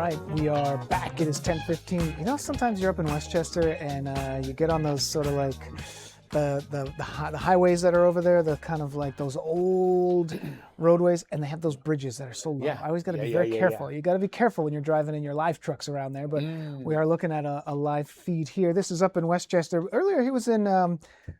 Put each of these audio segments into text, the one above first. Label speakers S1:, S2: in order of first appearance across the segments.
S1: right, we are back. It is 10:15. You know, sometimes you're up in Westchester and you get on those sort of like the highways that are over there, the kind of like those old roadways, and they have those bridges that are so low. I always got to be very careful. You got to be careful when you're driving in your live trucks around there. But we are looking at a live feed here. This is up in Westchester. Earlier, he was in a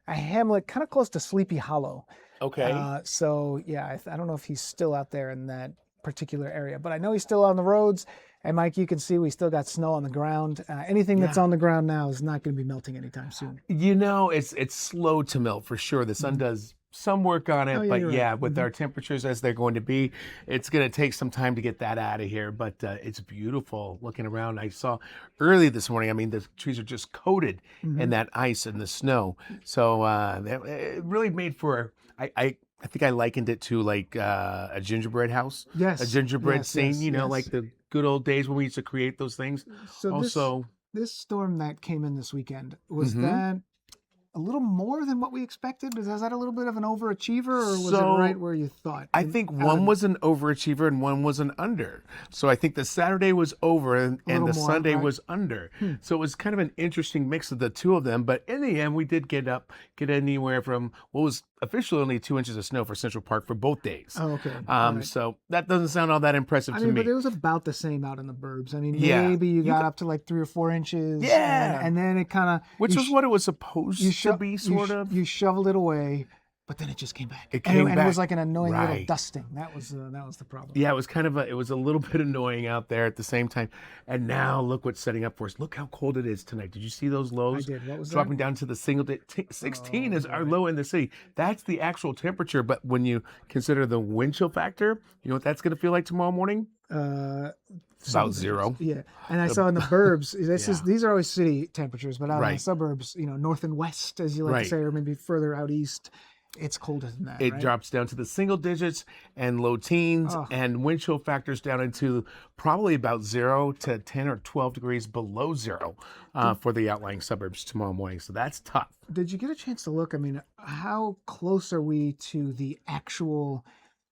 S1: hamlet kind of close to Sleepy Hollow.
S2: Okay.
S1: So yeah, I don't know if he's still out there in that particular area, but I know he's still on the roads. And Mike, you can see we still got snow on the ground. Anything that's on the ground now is not going to be melting anytime soon.
S2: You know, it's slow to melt for sure. The sun does some work on it, but yeah,
S1: right.
S2: with our temperatures as they're going to be, it's going to take some time to get that out of here. But it's beautiful looking around. I saw early this morning, I mean, the trees are just coated in that ice and the snow. So it really made for, I think I likened it to like a gingerbread house.
S1: Yes.
S2: A gingerbread scene,
S1: yes,
S2: you know,
S1: yes.
S2: like the good old days when we used to create those things.
S1: So
S2: Also,
S1: this storm that came in this weekend, was that a little more than what we expected? Was that a little bit of an overachiever, or was it right where you thought?
S2: I think one was an overachiever and one was an under. So I think the Saturday was over and the
S1: more,
S2: Sunday
S1: right?
S2: was under. So it was kind of an interesting mix of the two of them. But in the end, we did get anywhere from what was officially only 2 inches of snow for Central Park for both days.
S1: Oh, okay. Right.
S2: So that doesn't sound all that impressive to me.
S1: But it was about the same out in the burbs. I mean,
S2: Yeah.
S1: maybe you got up to like 3 or 4 inches.
S2: Yeah.
S1: And then it kind of...
S2: Which was what it was supposed to be, sort of.
S1: You shoveled it away, but then it just came back.
S2: It came back.
S1: And it was like an annoying little
S2: Right.
S1: dusting. That was the problem.
S2: Yeah, it was kind of it was a little bit annoying out there at the same time. And now look what's setting up for us. Look how cold it is tonight. Did you see those lows?
S1: I did. What was
S2: dropping down to the single 16 is our low in the city. That's the actual temperature. But when you consider the wind chill factor, you know what that's going to feel like tomorrow morning? About zero.
S1: Yeah, and I saw in the burbs. These are always city temperatures, but out in the suburbs, you know, north and west, as you like to say, or maybe further out east, it's colder than that.
S2: It drops down to the single digits and low teens, and wind chill factors down into probably about 0 to 10 or 12 degrees below zero for the outlying suburbs tomorrow morning. So that's tough.
S1: Did you get a chance to look? I mean, how close are we to the actual,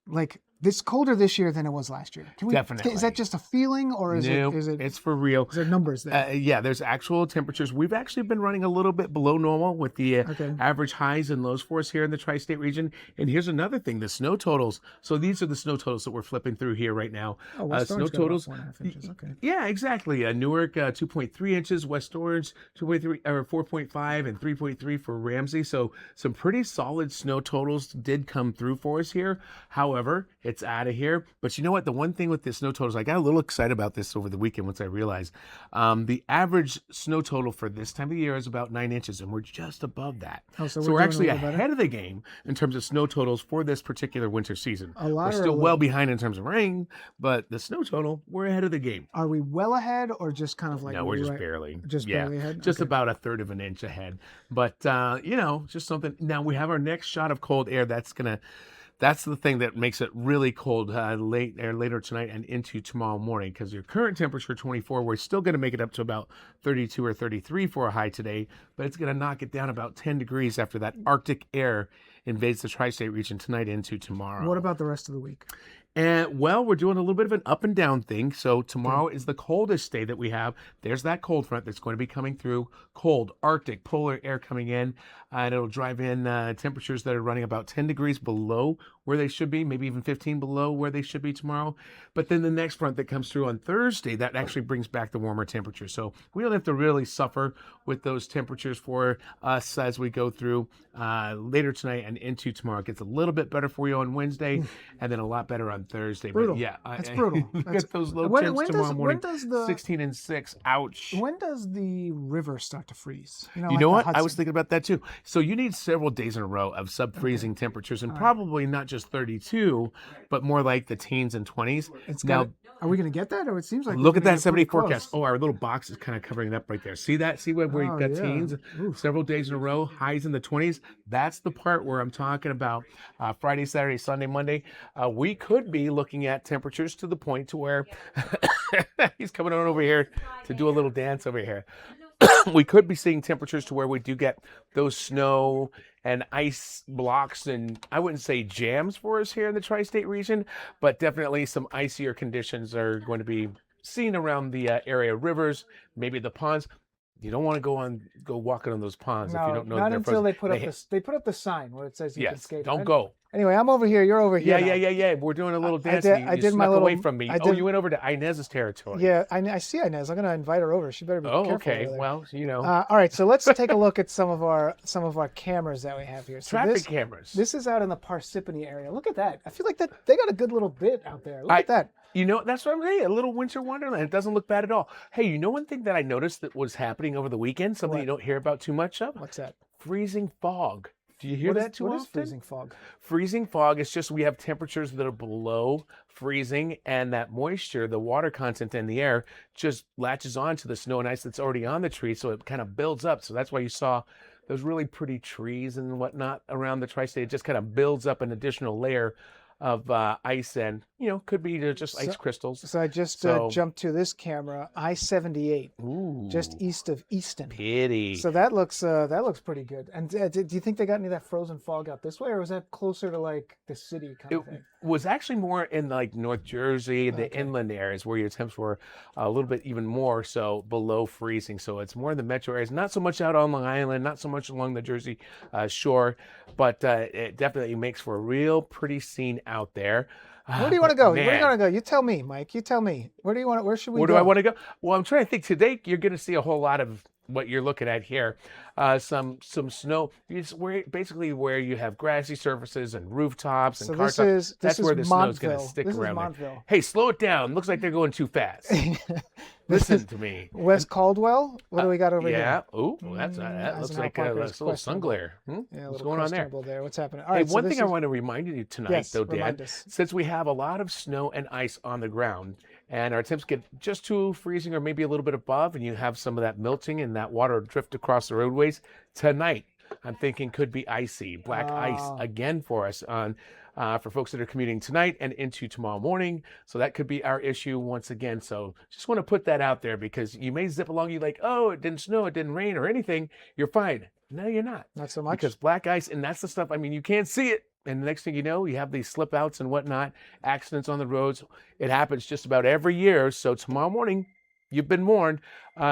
S1: like, this colder this year than it was last year?
S2: Definitely.
S1: Is that just a feeling, or is it?
S2: It's for real.
S1: Is there numbers there?
S2: Yeah, there's actual temperatures. We've actually been running a little bit below normal with the average highs and lows for us here in the tri-state region. And here's another thing: the snow totals. So these are the snow totals that we're flipping through here right now.
S1: Snow totals. 4.5 inches. Okay.
S2: Yeah, exactly. Newark 2.3 inches, West Orange 2.3 or 4.5, and 3.3 for Ramsey. So some pretty solid snow totals did come through for us here. However, it's out of here. But you know what? The one thing with the snow totals, I got a little excited about this over the weekend once I realized the average snow total for this time of the year is about 9 inches, and we're just above that.
S1: So
S2: we're actually ahead of the game in terms of snow totals for this particular winter season.
S1: We're
S2: still well behind in terms of rain, but the snow total, we're ahead of the game.
S1: Are we well ahead, or just kind of like...
S2: No, we're just barely.
S1: Just barely ahead?
S2: Just about 1/3 of an inch ahead. But, you know, just something. Now we have our next shot of cold air that's the thing that makes it really cold later tonight and into tomorrow morning, because your current temperature 24, we're still going to make it up to about 32 or 33 for a high today, but it's going to knock it down about 10 degrees after that Arctic air invades the tri-state region tonight into tomorrow.
S1: What about the rest of the week?
S2: And well, we're doing a little bit of an up and down thing. So tomorrow is the coldest day that we have. There's that cold front that's going to be coming through. Cold, Arctic, polar air coming in. And it'll drive in temperatures that are running about 10 degrees below where they should be, maybe even 15 below where they should be tomorrow. But then the next front that comes through on Thursday, that actually brings back the warmer temperatures. So we don't have to really suffer with those temperatures for us as we go through later tonight and into tomorrow. It gets a little bit better for you on Wednesday and then a lot better on Thursday.
S1: Brutal.
S2: But yeah,
S1: that's brutal.
S2: Look at those low temps tomorrow morning. 16 and 6. Ouch.
S1: When does the river start to freeze?
S2: You know what? I was thinking about that too. So you need several days in a row of sub-freezing temperatures, and probably not just 32, but more like the teens and 20s.
S1: Are we going to get that? Or it seems like...
S2: Look at that 70 forecast. Oh, our little box is kind of covering it up right there. See that? See where we've got teens several days in a row, highs in the 20s? That's the part where I'm talking about Friday, Saturday, Sunday, Monday. We could be looking at temperatures to the point to where he's coming on over here to do a little dance over here. We could be seeing temperatures to where we do get those snow and ice blocks, and I wouldn't say jams for us here in the tri-state region, but definitely some icier conditions are going to be seen around the area rivers, maybe the ponds. You don't want to go walking on those ponds if you don't know
S1: not
S2: they're
S1: until
S2: frozen.
S1: they put up the sign where it says you can
S2: Yes,
S1: skate.
S2: don't go.
S1: Anyway, I'm over here. You're over here.
S2: Yeah. We're doing a little dance.
S1: I
S2: You
S1: did my
S2: snuck
S1: little.
S2: away from me. You went over to Inez's territory.
S1: Yeah, I see Inez. I'm gonna invite her over. She better be careful.
S2: Okay.
S1: Over there.
S2: Well,
S1: all right, so let's take a look at some of our cameras that we have here. So
S2: traffic cameras.
S1: This is out in the Parsippany area. Look at that. I feel like that they got a good little bit out there. Look at that.
S2: That's what I'm saying. A little winter wonderland. It doesn't look bad at all. Hey, one thing that I noticed that was happening over the weekend, something you don't hear about too much of?
S1: What's that?
S2: Freezing fog. Do you hear that too often?
S1: What is freezing fog?
S2: Freezing fog is just we have temperatures that are below freezing, and that moisture, the water content in the air, just latches on to the snow and ice that's already on the tree, so it kind of builds up. So that's why you saw those really pretty trees and whatnot around the tri-state. It just kind of builds up an additional layer of ice, and could be just ice crystals.
S1: So I just jumped to this camera, I-78, just east of Easton.
S2: Pity.
S1: So that looks pretty good. And do you think they got any of that frozen fog out this way, or was that closer to like the city kind of thing?
S2: It was actually more in like North Jersey, the inland areas where your temps were a little bit even more so below freezing. So it's more in the metro areas, not so much out on Long Island, not so much along the Jersey shore, but it definitely makes for a real pretty scene out there.
S1: Where do you want to go? Where do you want to go? You tell me, Mike. You tell me. Where should we go?
S2: Where do I want to go? Well, I'm trying to think. Today, you're going to see a whole lot of what you're looking at here. Some snow. It's basically where you have grassy surfaces and rooftops and car tops. That's where the snow is going to stick around there. Hey, slow it down. Looks like they're going too fast. Listen to me.
S1: West Caldwell. What do we got over here?
S2: Yeah. Oh, that looks like a little sun glare.
S1: Yeah,
S2: what's going on there?
S1: What's happening? All right,
S2: hey, one thing I want to remind you tonight, though, Dan,
S1: us.
S2: Since we have a lot of snow and ice on the ground, and our temps get just to freezing or maybe a little bit above, and you have some of that melting and that water drift across the roadways, tonight I'm thinking could be icy, black ice again for us for folks that are commuting tonight and into tomorrow morning. So that could be our issue once again. So just want to put that out there, because you may zip along, you like, oh, it didn't snow, it didn't rain or anything. You're fine. No, you're not.
S1: Not so much.
S2: Because black ice, and that's the stuff, I mean, you can't see it. And the next thing you know, you have these slip outs and whatnot, accidents on the roads. It happens just about every year. So tomorrow morning, you've been warned.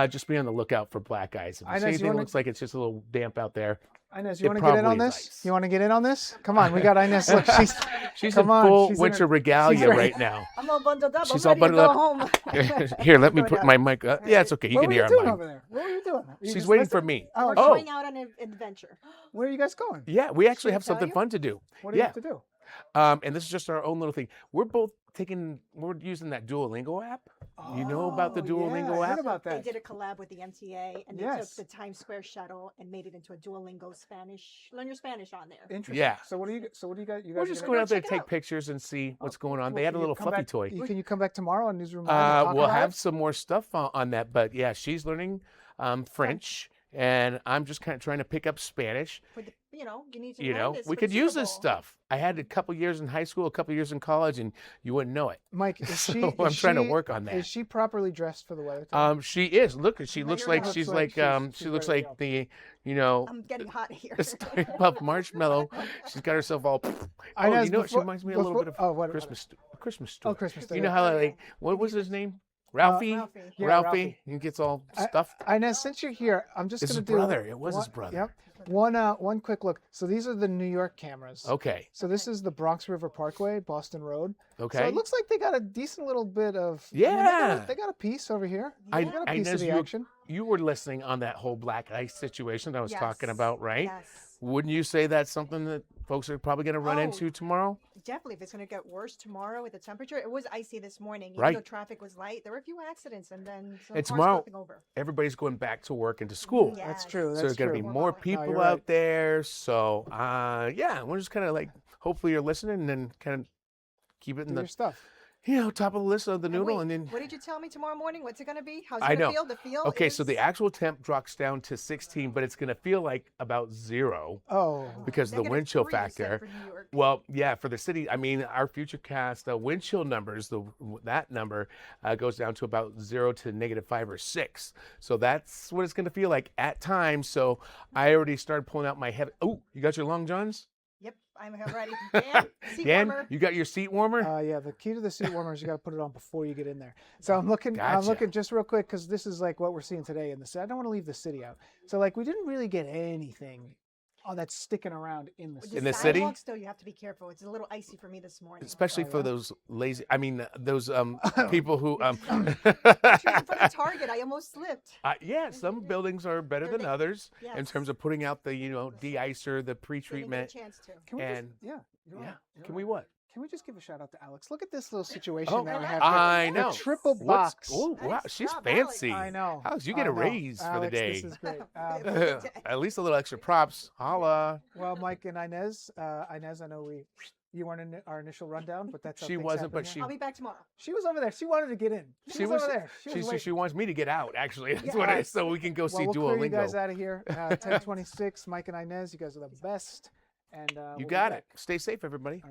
S2: Just be on the lookout for black ice. If you see anything looks like it's just a little damp out there,
S1: Inez, you want to get in on this? Ice. You want to get in on this? Come on, we got Inez. Look, she's
S2: in full winter regalia right now.
S3: I'm all bundled up.
S2: She's
S3: all
S2: bundled up.
S3: Home.
S2: Here, let me put my mic up. Yeah, it's okay. You can hear her.
S1: What were you doing over there? What were you doing?
S2: She's waiting for me.
S3: We're going out on an adventure.
S1: Where are you guys going?
S2: Yeah, we actually have something fun to do.
S1: What do you have to do?
S2: And this is just our own little thing. We're using that Duolingo app. You know about the Duolingo app?
S1: I heard about that.
S3: They did a collab with the MTA, and they took the Times Square shuttle and made it into a Duolingo Spanish. Learn your Spanish on there.
S1: Interesting.
S2: Yeah.
S1: So what do you guys?
S2: We're just going out there to take pictures and see what's going on. They had a little fluffy toy.
S1: Can you come back tomorrow on Newsroom?
S2: We'll have some more stuff on that, but yeah, she's learning French. And I'm just kind of trying to pick up Spanish.
S3: You need to learn this.
S2: We could use this stuff. I had a couple years in high school, a couple years in college, and you wouldn't know it.
S1: Mike,
S2: I'm trying to work on that.
S1: Is she properly dressed for the weather?
S2: She is. Look, she looks like she looks like the
S3: I'm getting hot here.
S2: Stay Puft Marshmallow. She's got herself all. She reminds me a little bit of Christmas Story.
S1: Oh, Christmas Story.
S2: You know how what was his name? Ralphie. Ralphie. He gets all stuffed.
S1: Inez, since you're here, I'm just going to do.
S2: His brother. It was his brother.
S1: Yep. One quick look. So these are the New York cameras.
S2: Okay.
S1: So this is the Bronx River Parkway, Boston Road.
S2: Okay.
S1: So it looks like they got a decent little bit of.
S2: Yeah.
S1: They got a piece over here.
S3: Yeah.
S1: They got a piece of the action.
S2: You were listening on that whole black ice situation that I was talking about, right?
S3: Yes.
S2: Wouldn't you say that's something that folks are probably going to run into tomorrow?
S3: Definitely. If it's going to get worse tomorrow with the temperature. It was icy this morning.
S2: Right.
S3: Even though traffic was light, there were a few accidents, and then some
S2: and
S3: cars
S2: tomorrow,
S3: flipping over.
S2: every's going back to work and to school.
S3: Yes.
S1: That's true.
S2: So there's going to be more people out there. So, we're just kind of like, hopefully you're listening and kind of keep it in
S1: your stuff.
S2: Top of the list of the noodle. And then
S3: what did you tell me tomorrow morning? What's it going to be? How's
S2: it
S3: going to feel? The feel
S2: Okay, so the actual temp drops down to 16, but it's going to feel like about 0.
S1: Oh.
S2: Because of the wind chill factor. Well, yeah, for the city, I mean, our futurecast wind chill numbers, that number goes down to about 0 to -5 or 6. So that's what it's going to feel like at times. So I already started pulling out my heavy. Oh, you got your long johns?
S3: Yep. I'm ready. Dan, seat
S2: Dan,
S3: warmer.
S2: you got your seat warmer?
S1: Yeah, the key to the seat warmer is you got to put it on before you get in there. So I'm looking
S2: Gotcha.
S1: just real quick because this is like what we're seeing today in the city. I don't want to leave the city out. So like we didn't really get anything that's sticking around in the city.
S2: In the city?
S3: Sidewalks, though, you have to be careful. It's a little icy for me this morning.
S2: Especially for those lazy, I mean, those people who.
S3: Straight in front of Target, I almost slipped.
S2: Yeah, some buildings are better than others in
S3: Yes.
S2: terms of putting out the, de-icer, the
S3: Didn't
S2: pre-treatment.
S3: get a chance to.
S1: Can we
S2: And-
S1: just, you're
S2: Yeah.
S1: right, you're
S2: Can
S1: right.
S2: we what?
S1: Can we just give a shout out to Alex? Look at this little situation
S2: Oh,
S1: that we have here.
S2: I
S1: The
S2: know.
S1: triple
S2: What's-
S1: box.
S2: Oh, wow,
S3: Nice
S2: she's
S3: job, Alex.
S2: fancy.
S1: I know.
S2: Alex, you get
S1: I
S2: a
S1: know.
S2: raise for the
S1: Alex,
S2: day.
S1: This is great.
S2: At least a little extra props. Holla.
S1: Well, Mike and Inez, I know you weren't in our initial rundown, but that's how
S2: She
S1: things
S2: wasn't,
S1: happen
S2: but
S1: here.
S3: I'll be back tomorrow.
S1: She was over there. She wanted to get in. She was over there.
S2: She wants me to get out, actually. That's
S1: Yeah.
S2: what it is, so we can go see
S1: Well, we'll clear you
S2: Duolingo.
S1: guys out of here. 10:26. Mike and Inez, you guys are the best. And
S2: You
S1: we'll be
S2: got
S1: back.
S2: it. Stay safe, everybody.